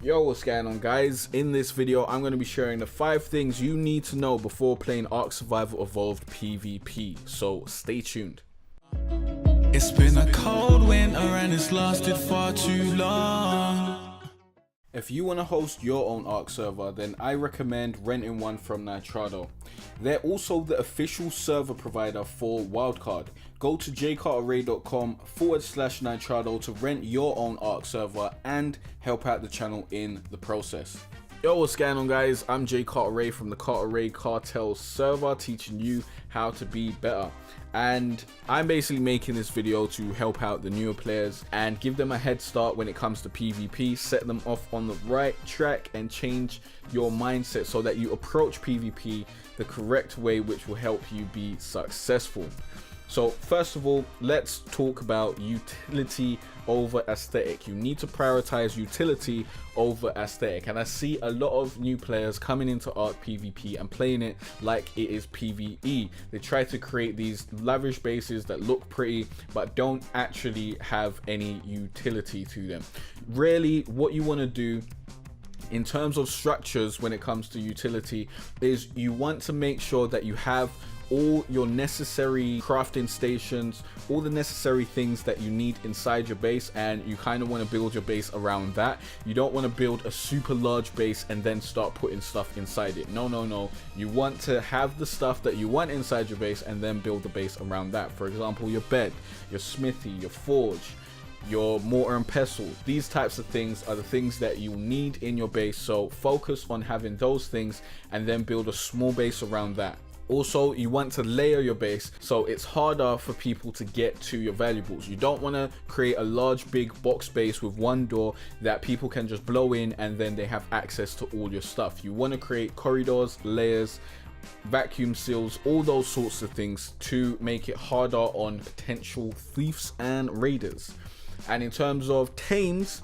Yo, what's going on, guys? In this video I'm going to be sharing the 5 things you need to know before playing Ark Survival Evolved PVP, so stay tuned. It's been a cold winter and it's lasted far too long. If you want to host your own Ark server, then I recommend renting one from Nitrado. They're also the official server provider for Wildcard. Go to jaycartere.com/Nitrado to rent your own Ark server and help out the channel in the process. Yo, what's going on, guys? I'm Jay Cartere from the Cartere Cartel server, teaching you how to be better. And I'm basically making this video to help out the newer players and give them a head start when it comes to PvP, set them off on the right track and change your mindset so that you approach PvP the correct way, which will help you be successful. So first of all, let's talk about utility over aesthetic. You need to prioritize utility over aesthetic, and I see a lot of new players coming into Ark PvP and playing it like it is PvE. They try to create these lavish bases that look pretty but don't actually have any utility to them. Really, what you want to do in terms of structures when it comes to utility is you want to make sure that you have all your necessary crafting stations, all the necessary things that you need inside your base, and you kind of want to build your base around that. You don't want to build a super large base and then start putting stuff inside it. No. You want to have the stuff that you want inside your base and then build the base around that. For example, your bed, your smithy, your forge, your mortar and pestle. These types of things are the things that you need in your base, so focus on having those things and then build a small base around that. Also, you want to layer your base so it's harder for people to get to your valuables. You don't want to create a large big box base with one door that people can just blow in and then they have access to all your stuff. You want to create corridors, layers, vacuum seals, all those sorts of things to make it harder on potential thieves and raiders. And in terms of tames,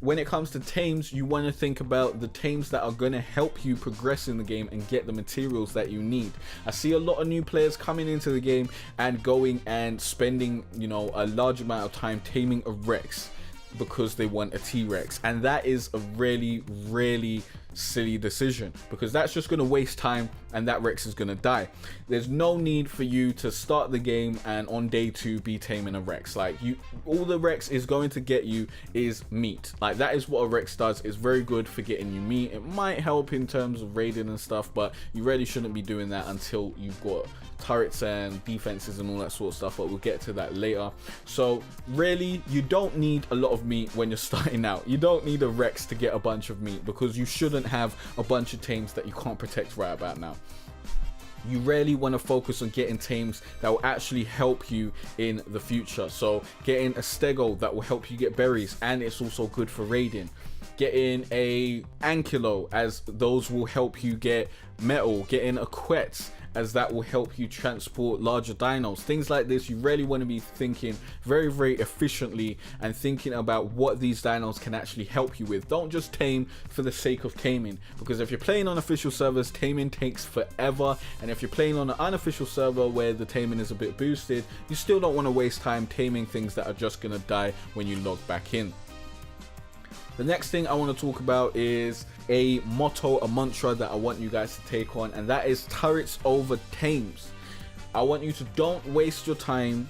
when it comes to tames, you want to think about the tames that are going to help you progress in the game and get the materials that you need. I see a lot of new players coming into the game and going and spending, a large amount of time taming a Rex because they want a T-Rex, and that is a really silly decision, because that's just going to waste time and that Rex is going to die. There's no need for you to start the game and on day 2 be taming a Rex. Like, all the Rex is going to get you is meat. Like, that is what a Rex does. It's very good for getting you meat. It might help in terms of raiding and stuff, but you really shouldn't be doing that until you've got turrets and defenses and all that sort of stuff, but we'll get to that later. So really, you don't need a lot of meat when you're starting out. You don't need a Rex to get a bunch of meat, because you shouldn't have a bunch of tames that you can't protect right about now. You really want to focus on getting tames that will actually help you in the future. So getting a stego that will help you get berries, and it's also good for raiding. Getting a ankylo, as those will help you get metal. Getting a quet, as that will help you transport larger dinos. Things like this, you really want to be thinking very efficiently and thinking about what these dinos can actually help you with. Don't just tame for the sake of taming, because if you're playing on official servers, taming takes forever, and if you're playing on an unofficial server where the taming is a bit boosted, you still don't want to waste time taming things that are just gonna die when you log back in. The next thing I want to talk about is a motto, a mantra that I want you guys to take on, and that is turrets over tames. I want you to don't waste your time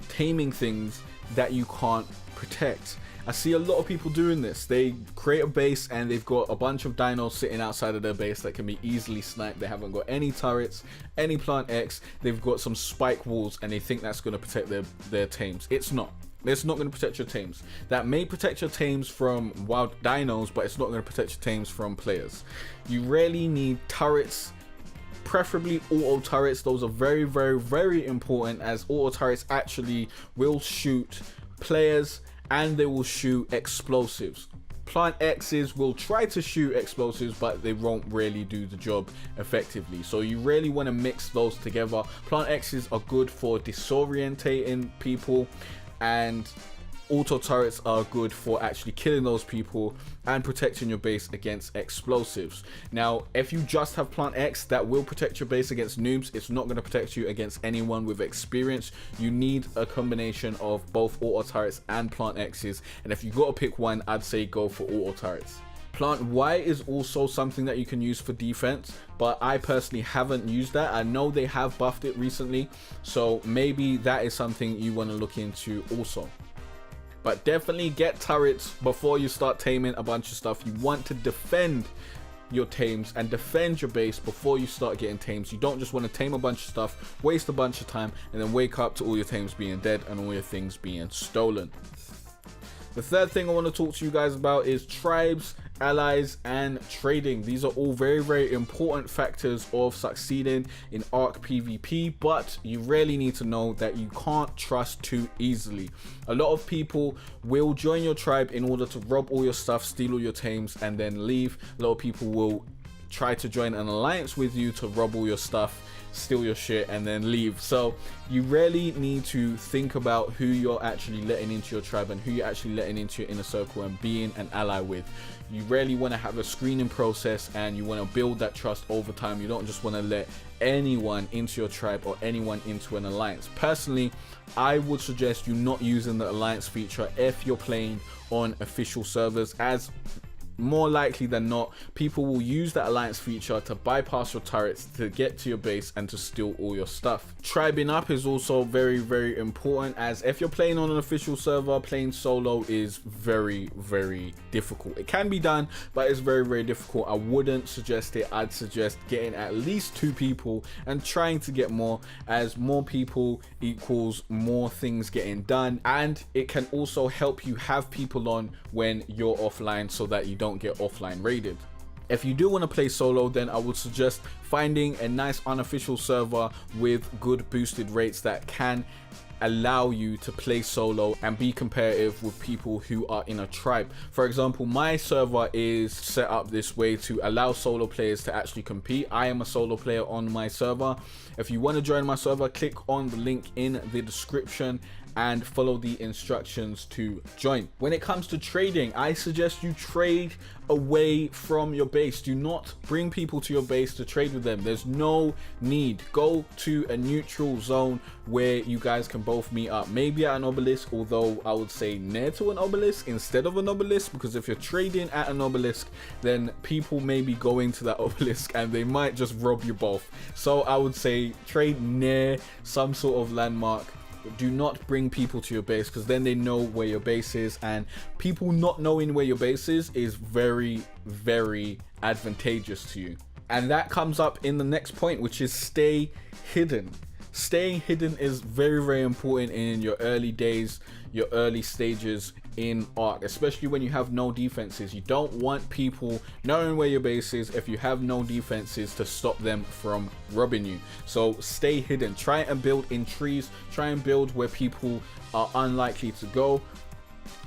taming things that you can't protect. I see a lot of people doing this. They create a base and they've got a bunch of dinos sitting outside of their base that can be easily sniped. They haven't got any turrets, any plant X. They've got some spike walls and they think that's going to protect their tames. It's not. It's not going to protect your tames. That may protect your tames from wild dinos, but it's not going to protect your tames from players. You really need turrets, preferably auto turrets. Those are very important, as auto turrets actually will shoot players and they will shoot explosives. Plant X's will try to shoot explosives, but they won't really do the job effectively. So you really want to mix those together. Plant X's are good for disorientating people, and auto turrets are good for actually killing those people and protecting your base against explosives. Now, if you just have Plant X, that will protect your base against noobs. It's not going to protect you against anyone with experience. You need a combination of both auto turrets and Plant X's, and if you got to pick one, I'd say go for auto turrets. Plant white is also something that you can use for defense, but I personally haven't used that. I know they have buffed it recently, so maybe that is something you want to look into also. But definitely get turrets before you start taming a bunch of stuff. You want to defend your tames and defend your base before you start getting tames. You don't just want to tame a bunch of stuff, waste a bunch of time, and then wake up to all your tames being dead and all your things being stolen. The third thing I want to talk to you guys about is tribes, allies, and trading. These are all very, very important factors of succeeding in Ark PVP, but you really need to know that you can't trust too easily. A lot of people will join your tribe in order to rob all your stuff, steal all your tames, and then leave. A lot of people will try to join an alliance with you to rob all your stuff, steal your shit, and then leave. So you really need to think about who you're actually letting into your tribe and who you're actually letting into your inner circle and being an ally with. You really want to have a screening process, and you want to build that trust over time. You don't just want to let anyone into your tribe or anyone into an alliance. Personally, I would suggest you not using the alliance feature if you're playing on official servers, as more likely than not, people will use that alliance feature to bypass your turrets, to get to your base, and to steal all your stuff. Tribing up is also very, very important, as if you're playing on an official server, playing solo is very, very difficult. It can be done, but it's very, very difficult. I wouldn't suggest it. I'd suggest getting at least 2 people and trying to get more, as more people equals more things getting done, and it can also help you have people on when you're offline so that you don't get offline raided. If you do want to play solo, then I would suggest finding a nice unofficial server with good boosted rates that can allow you to play solo and be competitive with people who are in a tribe. For example, my server is set up this way to allow solo players to actually compete. I am a solo player on my server. If you want to join my server, click on the link in the description and follow the instructions to join. When it comes to trading, I suggest you trade away from your base. Do not bring people to your base to trade with them. There's no need. Go to a neutral zone where you guys can both meet up, maybe at an obelisk, although I would say near to an obelisk instead of an obelisk, because if you're trading at an obelisk, then people may be going to that obelisk and they might just rob you both. So I would say trade near some sort of landmark. Do not bring people to your base, because then they know where your base is, and people not knowing where your base is very, very advantageous to you. And that comes up in the next point, which is stay hidden. Staying hidden is very, very important in your early days, your early stages in Ark, especially when you have no defenses. You don't want people knowing where your base is if you have no defenses to stop them from robbing you. So stay hidden. Try and build in trees. Try and build where people are unlikely to go,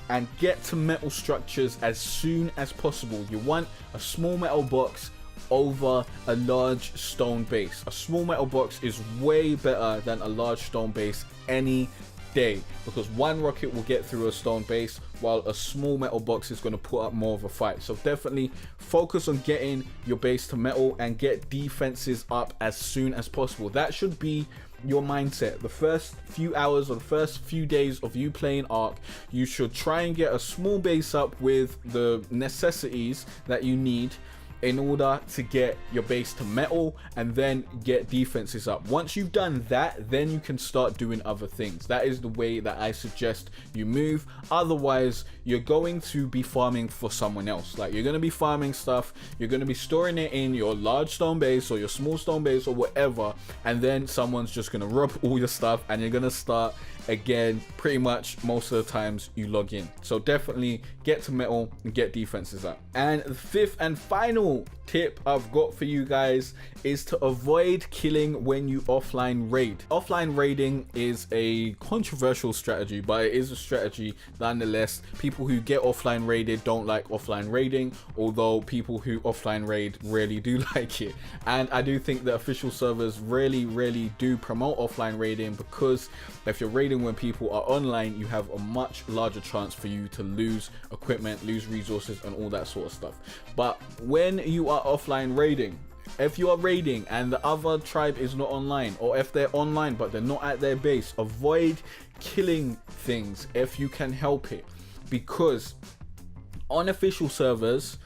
and get to metal structures as soon as possible. You want a small metal box over a large stone base. A small metal box is way better than a large stone base any day, because one rocket will get through a stone base, while a small metal box is going to put up more of a fight. So definitely focus on getting your base to metal and get defenses up as soon as possible. That should be your mindset. The first few hours or the first few days of you playing Ark, you should try and get a small base up with the necessities that you need in order to get your base to metal, and then get defenses up. Once you've done that, then you can start doing other things. That is the way that I suggest you move. Otherwise, you're going to be farming for someone else. Like, you're going to be farming stuff, you're going to be storing it in your large stone base or your small stone base or whatever, and then someone's just going to rob all your stuff, and you're going to start again pretty much most of the times you log in. So definitely get to metal and get defenses up. And the fifth and final tip I've got for you guys is to avoid killing when you offline raid. Offline raiding is a controversial strategy, but it is a strategy nonetheless. People who get offline raided don't like offline raiding, although people who offline raid really do like it. And I do think that official servers really do promote offline raiding, because if you're raiding when people are online, you have a much larger chance for you to lose equipment, lose resources, and all that sort of stuff. But when you are offline raiding, if you are raiding and the other tribe is not online, or if they're online but they're not at their base, avoid killing things if you can help it, because on official servers,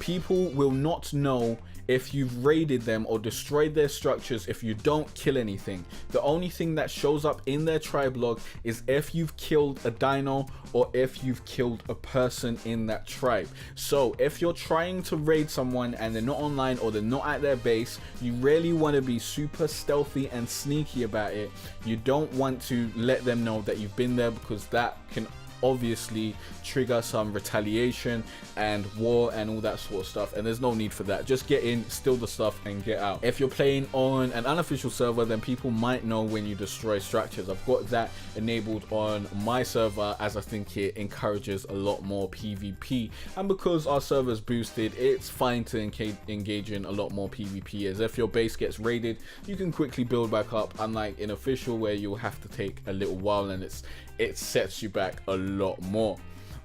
people will not know if you've raided them or destroyed their structures if you don't kill anything. The only thing that shows up in their tribe log is if you've killed a dino or if you've killed a person in that tribe. So if you're trying to raid someone and they're not online or they're not at their base, you really want to be super stealthy and sneaky about it. You don't want to let them know that you've been there, because that can obviously trigger some retaliation and war and all that sort of stuff, and there's no need for that. Just get in, steal the stuff, and get out. If you're playing on an unofficial server, then people might know when you destroy structures. I've got that enabled on my server, as I think it encourages a lot more PvP, and because our server's boosted, it's fine to engage in a lot more PvP, as if your base gets raided, you can quickly build back up, unlike in official where you'll have to take a little while and it sets you back a lot more.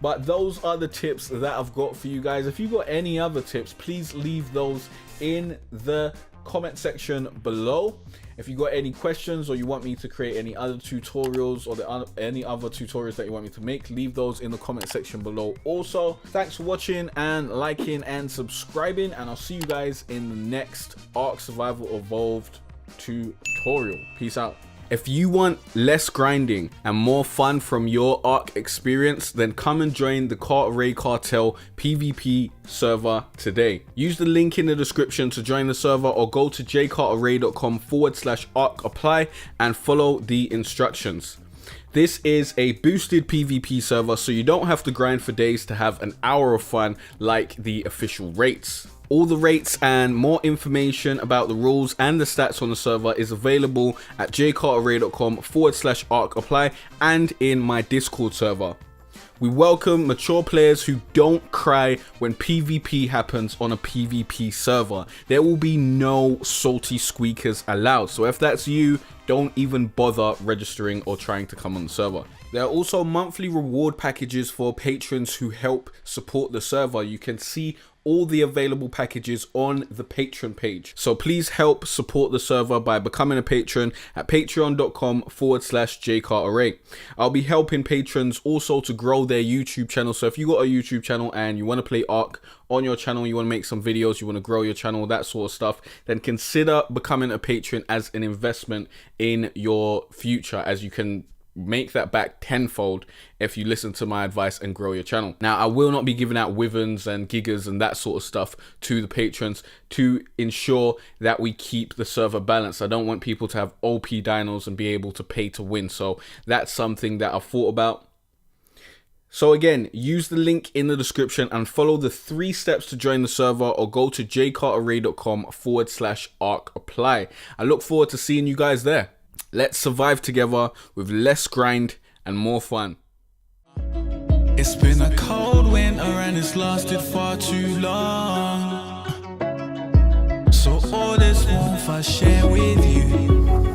But those are the tips that I've got for you guys. If you got any other tips, please leave those in the comment below. If you got any questions or you want me to create any other tutorials or any other tutorials that you want me to make, leave those in the comment section below. Also, thanks for watching and liking and subscribing, and I'll see you guys in the next Ark Survival Evolved tutorial. Peace out. If you want less grinding and more fun from your Ark experience, then come and join the Cartere Cartel PVP server today. Use the link in the description to join the server, or go to jaycartere.com/ARK apply and follow the instructions. This is a boosted PvP server, so you don't have to grind for days to have an hour of fun like the official rates. All the rates and more information about the rules and the stats on the server is available at jaycartere.com/ARK apply and in my Discord server. We welcome mature players who don't cry when PvP happens on a PvP server. There will be no salty squeakers allowed. So if that's you, don't even bother registering or trying to come on the server. There are also monthly reward packages for patrons who help support the server. You can see all the available packages on the Patreon page. So please help support the server by becoming a patron at patreon.com/jaycartere. I'll be helping patrons also to grow their YouTube channel. So if you got a YouTube channel and you want to play Ark on your channel, you want to make some videos, you want to grow your channel, that sort of stuff, then consider becoming a patron as an investment in your future, as you can make that back tenfold if you listen to my advice and grow your channel. Now, I will not be giving out wyverns and gigas and that sort of stuff to the patrons to ensure that we keep the server balanced. I don't want people to have OP dinos and be able to pay to win. So that's something that I've thought about. So again, use the link in the description and follow the 3 steps to join the server, or go to jaycartere.com/ARK apply. I look forward to seeing you guys there. Let's survive together with less grind and more fun. It's been a cold winter and it's lasted far too long. So all this warmth I share with you.